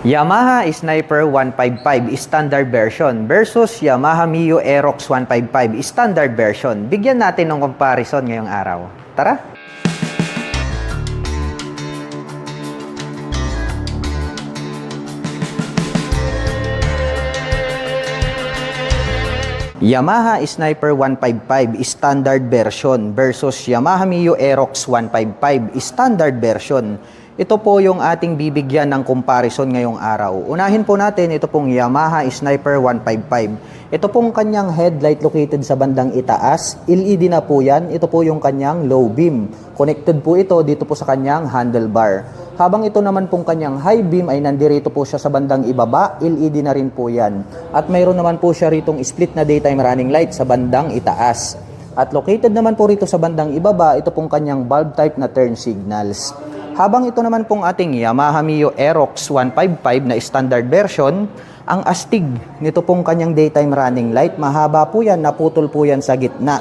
Yamaha Sniper 155 standard version versus Yamaha Mio Aerox 155 standard version. Bigyan natin ng comparison ngayong araw. Tara! Yamaha Sniper 155 standard version versus Yamaha Mio Aerox 155 standard version. Ito po yung ating bibigyan ng comparison ngayong araw. Unahin po natin ito pong Yamaha Sniper 155. Ito pong kanyang headlight located sa bandang itaas. LED na po yan. Ito po yung kanyang low beam. Connected po ito dito po sa kanyang handlebar. Habang ito naman pong kanyang high beam ay nandirito po siya sa bandang ibaba. LED na rin po yan. At mayroon naman po siya ritong split na daytime running light sa bandang itaas. At located naman po rito sa bandang ibaba, ito pong kanyang bulb type na turn signals. Habang ito naman pong ating Yamaha Mio Aerox 155 na standard version, ang astig nito pong kanyang daytime running light, mahaba po yan, naputol po yan sa gitna.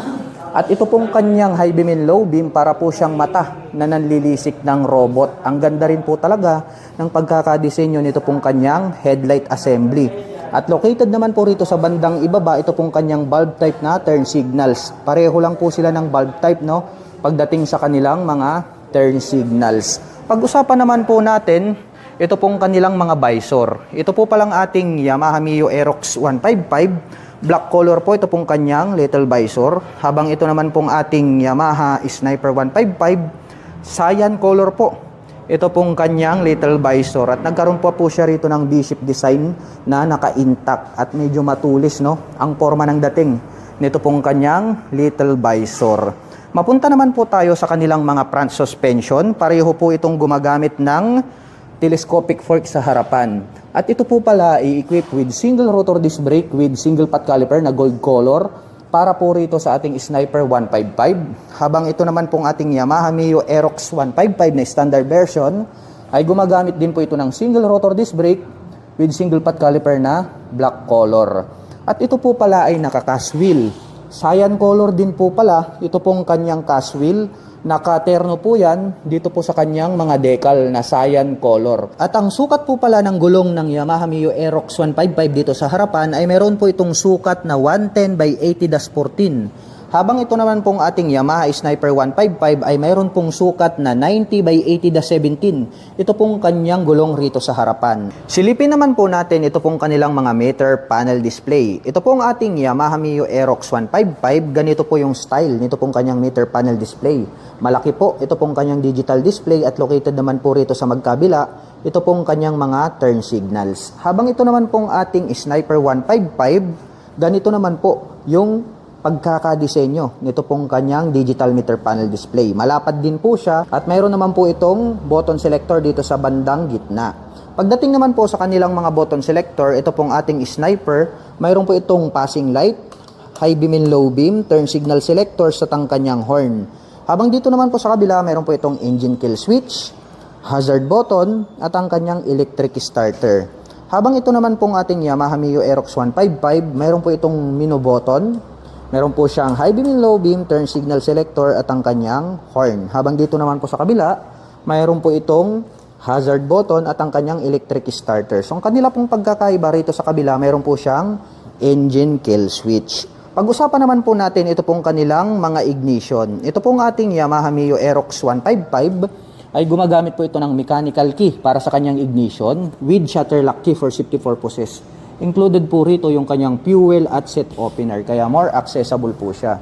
At ito pong kanyang high beam and low beam, para po siyang mata na nanlilisik ng robot. Ang ganda rin po talaga ng pagkakadesenyo nito pong kanyang headlight assembly. At located naman po rito sa bandang ibaba, ito pong kanyang bulb type na turn signals. Pareho lang po sila ng bulb type, no? Pagdating sa kanilang mga turn signals. Pag-usapan naman po natin, ito pong kanilang mga visor. Ito po palang ating Yamaha Mio Aerox 155. Black color po ito pong kanyang little visor. Habang ito naman pong ating Yamaha Sniper 155, cyan color po. Ito pong kanyang little visor. At nagkaroon po siya rito ng V-shape design na naka-intact at medyo matulis, no? Ang forma ng dating nito pong kanyang little visor. Mapunta naman po tayo sa kanilang mga front suspension. Pareho po itong gumagamit ng telescopic fork sa harapan. At ito po pala i-equip with single rotor disc brake with single pot caliper na gold color para po rito sa ating Sniper 155. Habang ito naman pong ating Yamaha Mio Aerox 155 na standard version ay gumagamit din po ito ng single rotor disc brake with single pot caliper na black color. At ito po pala ay naka-cast wheel. Cyan color din po pala, ito pong kanyang cast wheel. Nakaterno po yan dito po sa kanyang mga decal na cyan color. At ang sukat po pala ng gulong ng Yamaha Mio Aerox 155 dito sa harapan ay meron po itong sukat na 110 by 80-14. Habang ito naman pong ating Yamaha Sniper 155 ay mayroon pong sukat na 90 by 80-17. Ito pong kanyang gulong rito sa harapan. Silipin naman po natin ito pong kanilang mga meter panel display. Ito pong ating Yamaha Mio Aerox 155, ganito po yung style nito pong kanyang meter panel display. Malaki po ito pong kanyang digital display at located naman po rito sa magkabila, ito pong kanyang mga turn signals. Habang ito naman pong ating Sniper 155, ganito naman po yung pagkakadesenyo nito pong kanyang digital meter panel display. Malapad din po siya at mayroon naman po itong button selector dito sa bandang gitna. Pagdating naman po sa kanilang mga button selector, ito pong ating Sniper, mayroon po itong passing light, high beam and low beam, turn signal selector sa kanyang horn. Habang dito naman po sa kabila, mayroon po itong engine kill switch, hazard button at ang kanyang electric starter. Habang ito naman pong ating Yamaha Mio Aerox 155, mayroon po itong menu button. Meron po siyang high beam and low beam, turn signal selector at ang kanyang horn. Habang dito naman po sa kabila, mayroon po itong hazard button at ang kanyang electric starter. So ang kanila pong pagkakaiba rito sa kabila, mayroon po siyang engine kill switch. Pag-usapan naman po natin ito pong kanilang mga ignition. Ito pong ating Yamaha Mio Aerox 155 ay gumagamit po ito ng mechanical key para sa kanyang ignition with shutter lock key for safety purposes. Included po rito yung kanyang fuel at set opener, kaya more accessible po siya.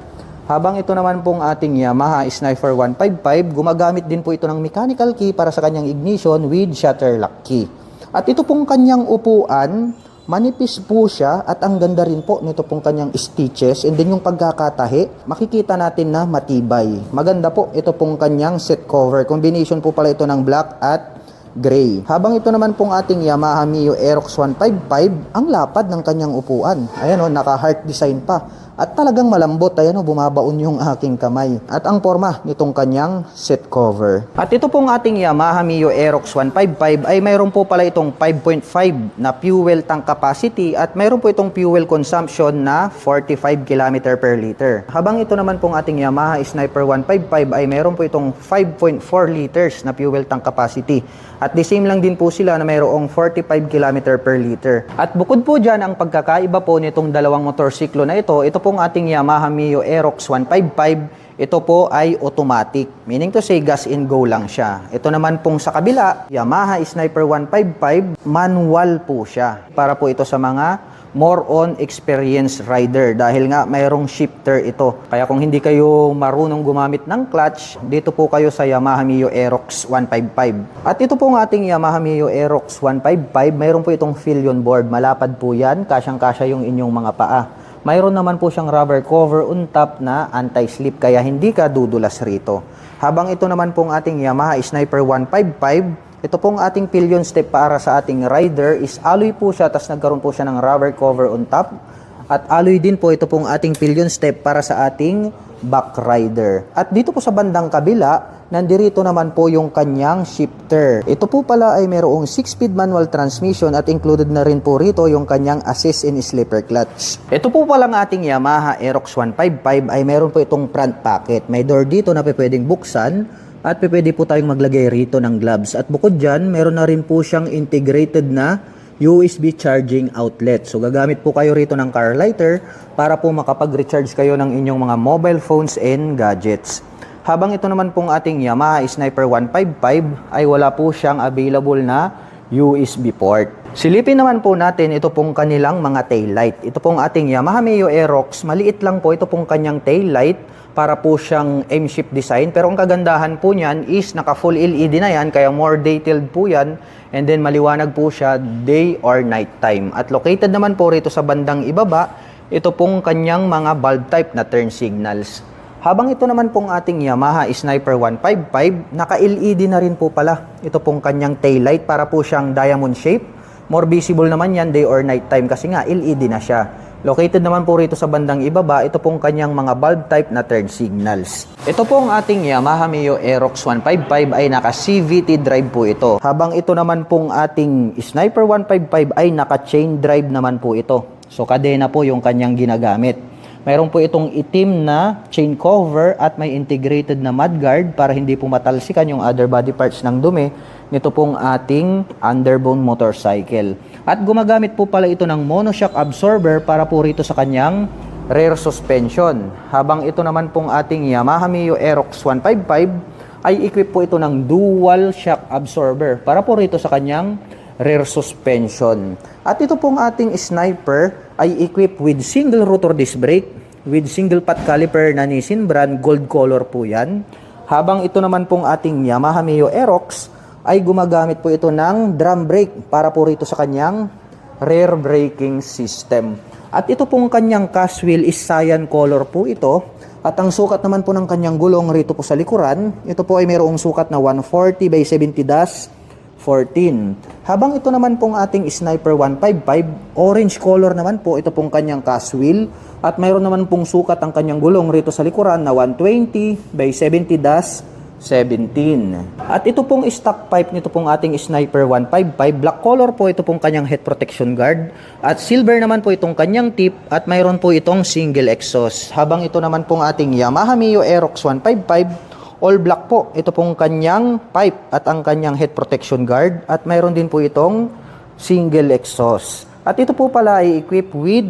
Habang ito naman pong ating Yamaha Sniper 155, gumagamit din po ito ng mechanical key para sa kanyang ignition with shutter lock key. At ito pong kanyang upuan, manipis po siya at ang ganda rin po nito pong kanyang stitches, and then yung pagkakatahi, makikita natin na matibay. Maganda po ito pong kanyang set cover. Combination po pala ito ng black at gray. Habang ito naman pong ating Yamaha Mio Aerox 155, ang lapad ng kanyang upuan. Ayan o, naka-heart design pa. At talagang malambot, ayan o, bumabaon yung aking kamay. At ang forma nitong kanyang seat cover. At ito pong ating Yamaha Mio Aerox 155 ay mayroon po pala itong 5.5 na fuel tank capacity at mayroon po itong fuel consumption na 45 km per liter. Habang ito naman pong ating Yamaha Sniper 155 ay mayroon po itong 5.4 liters na fuel tank capacity. At the same lang din po sila na mayroong 45 km per liter. At bukod po dyan, ang pagkakaiba po nitong dalawang motorsiklo na ito pong ating Yamaha Mio Aerox 155, ito po ay automatic. Meaning to say, gas in go lang siya. Ito naman pong sa kabila, Yamaha Sniper 155, manual po siya. Para po ito sa mga more on experienced rider dahil nga mayroong shifter ito. Kaya kung hindi kayo marunong gumamit ng clutch, dito po kayo sa Yamaha Mio Aerox 155. At ito pong ating Yamaha Mio Aerox 155, mayroon po itong Fillion board. Malapad po yan, kasyang-kasya yung inyong mga paa. Mayroon naman po siyang rubber cover on top na anti-slip kaya hindi ka dudulas rito. Habang ito naman pong ating Yamaha Sniper 155, ito pong ating pillion step para sa ating rider is alloy po siya, tas nagkaroon po siya ng rubber cover on top. At alloy din po ito pong ating pillion step para sa ating back rider. At dito po sa bandang kabila, nandirito naman po yung kanyang shifter. Ito po pala ay mayroong 6-speed manual transmission at included na rin po rito yung kanyang assist in slipper clutch. Ito po pala ng ating Yamaha Aerox 155 ay meron po itong front pocket. May door dito na pwedeng buksan at pwede po tayong maglagay rito ng gloves. At bukod dyan, meron na rin po siyang integrated na USB charging outlet. So gagamit po kayo rito ng car lighter para po makapag-recharge kayo ng inyong mga mobile phones and gadgets. Habang ito naman pong ating Yamaha Sniper 155 ay wala po siyang available na USB port. Silipin naman po natin ito pong kanilang mga taillight. Ito pong ating Yamaha Mio Aerox, maliit lang po ito pong kanyang taillight para po siyang M-shape design. Pero ang kagandahan po niyan is naka full LED na yan kaya more detailed po yan. And then maliwanag po siya day or night time. At located naman po rito sa bandang ibaba, ito pong kanyang mga bulb type na turn signals. Habang ito naman pong ating Yamaha Sniper 155, naka-LED na rin po pala. Ito pong kanyang taillight para po siyang diamond shape. More visible naman yan day or night time kasi nga LED na siya. Located naman po rito sa bandang ibaba, ito pong kanyang mga bulb type na turn signals. Ito pong ating Yamaha Mio Aerox 155 ay naka-CVT drive po ito. Habang ito naman pong ating Sniper 155 ay naka-chain drive naman po ito. So kadena po yung kanyang ginagamit. Mayroon po itong itim na chain cover at may integrated na mudguard para hindi po matalsikan yung other body parts ng dumi nito pong ating underbone motorcycle. At gumagamit po pala ito ng monoshock absorber para po rito sa kanyang rear suspension. Habang ito naman pong ating Yamaha Mio Aerox 155 ay equip po ito ng dual shock absorber para po rito sa kanyang rear suspension. At ito pong ating Sniper ay equipped with single rotor disc brake with single pot caliper na Nissin brand, gold color po yan. Habang ito naman pong ating Yamaha Mio Aerox ay gumagamit po ito ng drum brake para po rito sa kanyang rear braking system. At ito pong kanyang cast wheel is cyan color po ito. At ang sukat naman po ng kanyang gulong rito po sa likuran, ito po ay mayroong sukat na 140 by 70-14. Habang ito naman pong ating Sniper 155, orange color naman po ito pong kanyang cast wheel. At mayroon naman pong sukat ang kanyang gulong rito sa likuran na 120 by 70-17. At ito pong stock pipe nito pong ating Sniper 155, black color po ito pong kanyang head protection guard. At silver naman po itong kanyang tip at mayroon po itong single exhaust. Habang ito naman pong ating Yamaha Mio Aerox 155, all black po ito pong kanyang pipe at ang kanyang head protection guard. At mayroon din po itong single exhaust. At ito po pala ay equipped with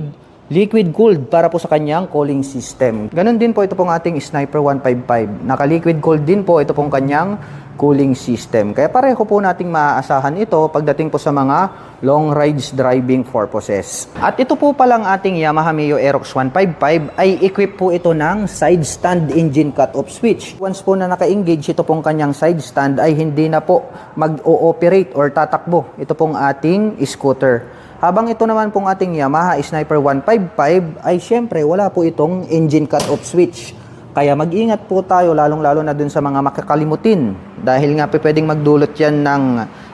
liquid cooled para po sa kanyang cooling system. Ganon din po ito pong ating Sniper 155. Naka-liquid cooled din po ito pong kanyang cooling system. Kaya pareho po nating maaasahan ito pagdating po sa mga long rides driving purposes. At ito po palang ating Yamaha Mio Aerox 155 ay equipped po ito ng side stand engine cut-off switch. Once po na naka-engage ito pong kanyang side stand ay hindi na po mag-ooperate or tatakbo ito pong ating scooter. Habang ito naman pong ating Yamaha Sniper 155 ay syempre wala po itong engine cut-off switch. Kaya mag-ingat po tayo lalong-lalo na dun sa mga makakalimutin. Dahil nga pwedeng magdulot yan ng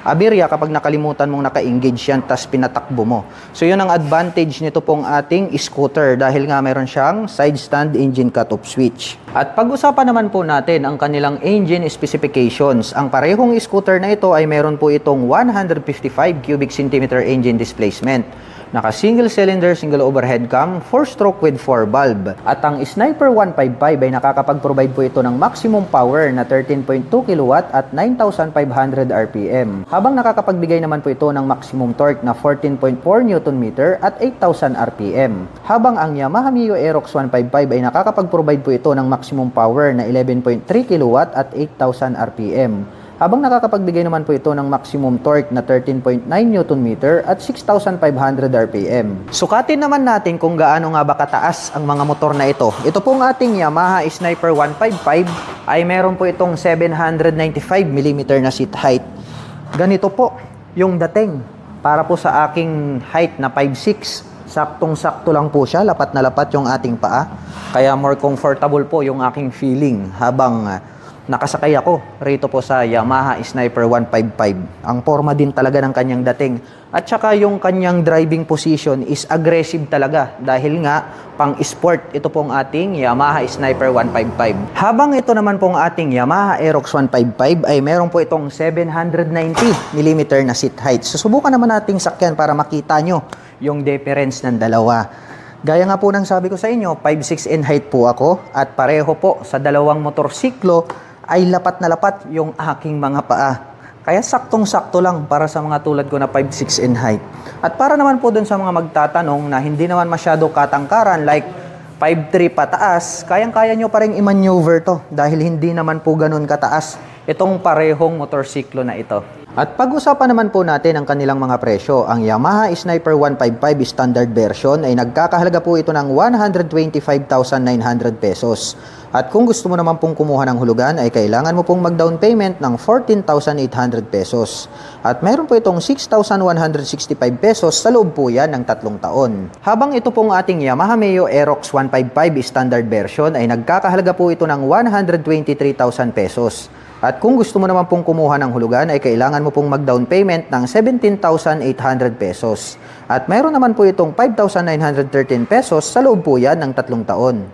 aberya kapag nakalimutan mong naka-engage yan tas pinatakbo mo. So yun ang advantage nito pong ating scooter dahil nga meron siyang side stand engine cutoff switch. At pag-usapan naman po natin ang kanilang engine specifications. Ang parehong scooter na ito ay meron po itong 155 cubic centimeter engine displacement. Naka single cylinder, single overhead cam, 4-stroke with 4 valve. At ang Sniper 155 ay nakakapag-provide po ito ng maximum power na 13.2 kW at 9,500 RPM. Habang nakakapagbigay naman po ito ng maximum torque na 14.4 Nm at 8,000 RPM. Habang ang Yamaha Mio Aerox 155 ay nakakapag-provide po ito ng maximum power na 11.3 kW at 8,000 RPM. Habang nakakapagbigay naman po ito ng maximum torque na 13.9 Nm at 6,500 RPM. Sukatin naman natin kung gaano nga ba kataas ang mga motor na ito. Ito pong ating Yamaha Sniper 155 ay meron po itong 795mm na seat height. Ganito po yung dating para po sa aking height na 5'6". Saktong-sakto lang po siya, lapat na lapat yung ating paa. Kaya more comfortable po yung aking feeling habang nakasakay ako rito po sa Yamaha Sniper 155. Ang forma din talaga ng kanyang dating. At saka yung kanyang driving position is aggressive talaga dahil nga pang sport ito pong ating Yamaha Sniper 155. Habang ito naman pong ating Yamaha Aerox 155 ay meron po itong 790mm na seat height. Susubukan naman nating sakyan para makita nyo yung difference ng dalawa. Gaya nga po ng sabi ko sa inyo, 5'6" in height po ako at pareho po sa dalawang motorsiklo ay lapat na lapat yung aking mga paa. Kaya saktong-sakto lang para sa mga tulad ko na 5'6" in height. At para naman po dun sa mga magtatanong na hindi naman masyado katangkaran like 5'3" pataas, kayang-kaya nyo pa rin i-maneuver to dahil hindi naman po ganun kataas itong parehong motorsiklo na ito. At pag-usapan naman po natin ang kanilang mga presyo. Ang Yamaha Sniper 155 standard version ay nagkakahalaga po ito ng 125,900 pesos. At kung gusto mo naman pong kumuha ng hulugan ay kailangan mo pong mag-down payment ng 14,800 pesos. At meron po itong 6,165 pesos sa loob po yan ng 3 taon. Habang ito pong ating Yamaha Mio Aerox 155 standard version ay nagkakahalaga po ito ng 123,000 pesos. At kung gusto mo naman pong kumuha ng hulugan ay kailangan mo pong mag-down payment ng 17,800 pesos. At meron naman po itong 5,913 pesos sa loob po yan ng 3 taon.